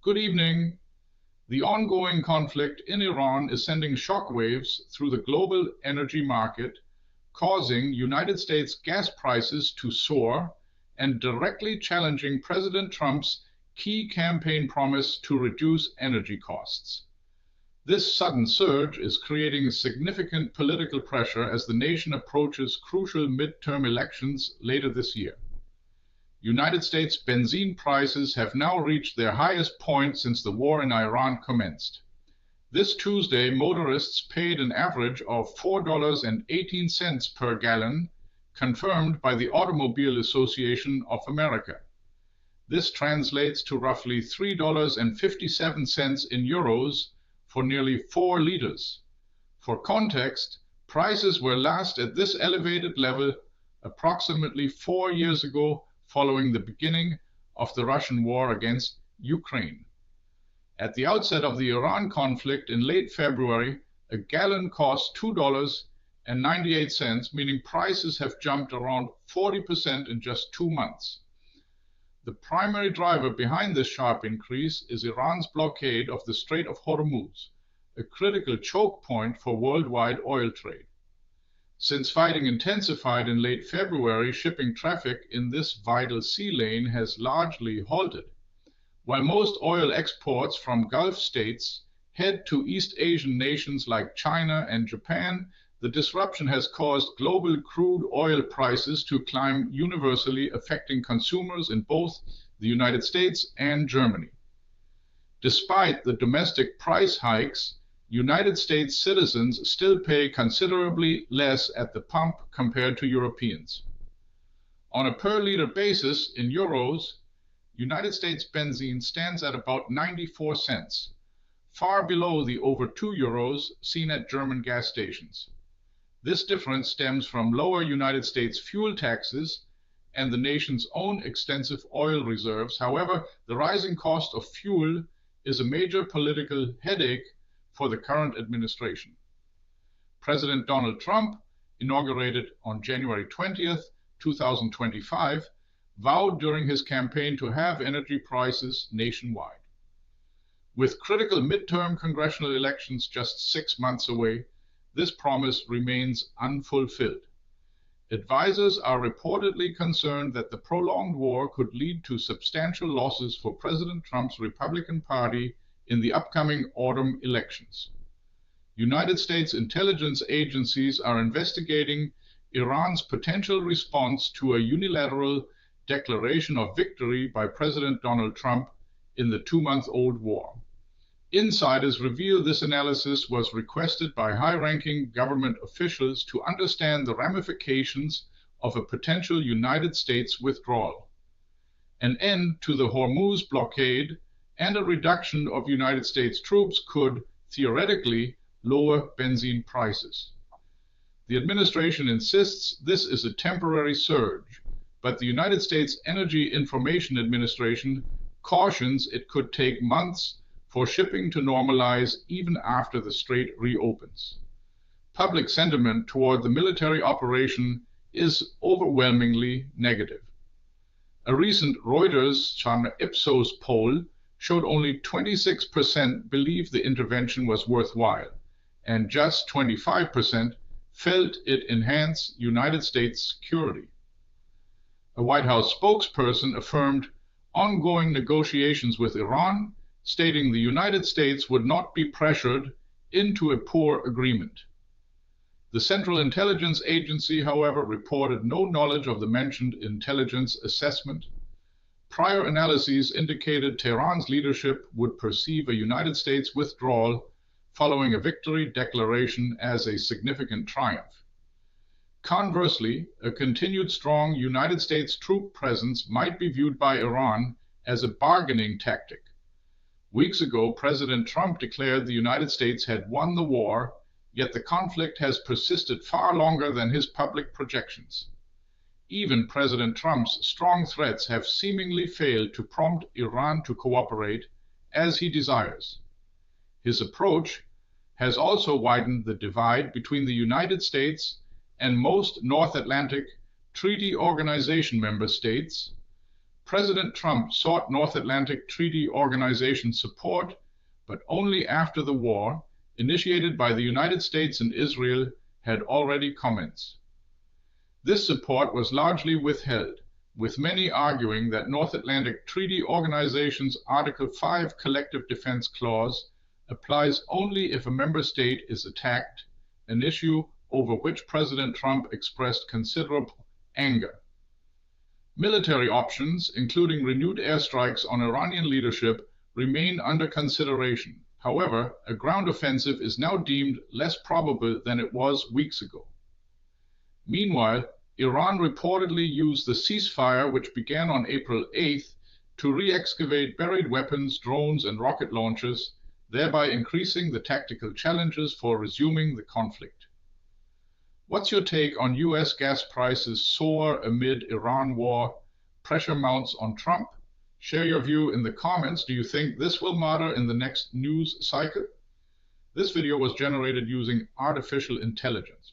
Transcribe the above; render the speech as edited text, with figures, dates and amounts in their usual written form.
Good evening. The ongoing conflict in Iran is sending shockwaves through the global energy market, causing United States gas prices to soar and directly challenging President Trump's key campaign promise to reduce energy costs. This sudden surge is creating significant political pressure as the nation approaches crucial midterm elections later this year. United States benzine prices have now reached their highest point since the war in Iran commenced. This Tuesday, motorists paid an average of $4.18 per gallon, confirmed by the Automobile Association of America. This translates to roughly $3.57 in euros for nearly 4 liters. For context, prices were last at this elevated level approximately 4 years ago, following the beginning of the Russian war against Ukraine. At the outset of the Iran conflict in late February, a gallon cost $2.98, meaning prices have jumped around 40% in just 2 months. The primary driver behind this sharp increase is Iran's blockade of the Strait of Hormuz, a critical choke point for worldwide oil trade. Since fighting intensified in late February, shipping traffic in this vital sea lane has largely halted. While most oil exports from Gulf states head to East Asian nations like China and Japan, the disruption has caused global crude oil prices to climb universally, affecting consumers in both the United States and Germany. Despite the domestic price hikes, United States citizens still pay considerably less at the pump compared to Europeans. On a per-liter basis in euros, United States benzene stands at about 94 cents, far below the over 2 euros seen at German gas stations. This difference stems from lower United States fuel taxes and the nation's own extensive oil reserves. However, the rising cost of fuel is a major political headache for the current administration. President Donald Trump, inaugurated on January 20th, 2025, vowed during his campaign to halve energy prices nationwide. With critical midterm congressional elections just 6 months away, this promise remains unfulfilled. Advisors are reportedly concerned that the prolonged war could lead to substantial losses for President Trump's Republican Party in the upcoming autumn elections. United States intelligence agencies are investigating Iran's potential response to a unilateral declaration of victory by President Donald Trump in the 2-month-old war. Insiders reveal this analysis was requested by high-ranking government officials to understand the ramifications of a potential United States withdrawal. An end to the Hormuz blockade and a reduction of United States troops could, theoretically, lower benzene prices. The administration insists this is a temporary surge, but the United States Energy Information Administration cautions it could take months for shipping to normalize even after the strait reopens. Public sentiment toward the military operation is overwhelmingly negative. A recent Reuters Ipsos poll showed only 26% believed the intervention was worthwhile, and just 25% felt it enhanced United States security. A White House spokesperson affirmed ongoing negotiations with Iran, stating the United States would not be pressured into a poor agreement. The Central Intelligence Agency, however, reported no knowledge of the mentioned intelligence assessment. Prior analyses indicated Tehran's leadership would perceive a United States withdrawal following a victory declaration as a significant triumph. Conversely, a continued strong United States troop presence might be viewed by Iran as a bargaining tactic. Weeks ago, President Trump declared the United States had won the war, yet the conflict has persisted far longer than his public projections. Even President Trump's strong threats have seemingly failed to prompt Iran to cooperate as he desires. His approach has also widened the divide between the United States and most North Atlantic Treaty Organization member states. President Trump sought North Atlantic Treaty Organization support, but only after the war, initiated by the United States and Israel, had already commenced. This support was largely withheld, with many arguing that North Atlantic Treaty Organization's Article 5 Collective Defense Clause applies only if a member state is attacked, an issue over which President Trump expressed considerable anger. Military options, including renewed airstrikes on Iranian leadership, remain under consideration. However, a ground offensive is now deemed less probable than it was weeks ago. Meanwhile, Iran reportedly used the ceasefire, which began on April 8th, to re-excavate buried weapons, drones, and rocket launchers, thereby increasing the tactical challenges for resuming the conflict. What's your take on US gas prices soar amid Iran war, pressure mounts on Trump? Share your view in the comments. Do you think this will matter in the next news cycle? This video was generated using artificial intelligence.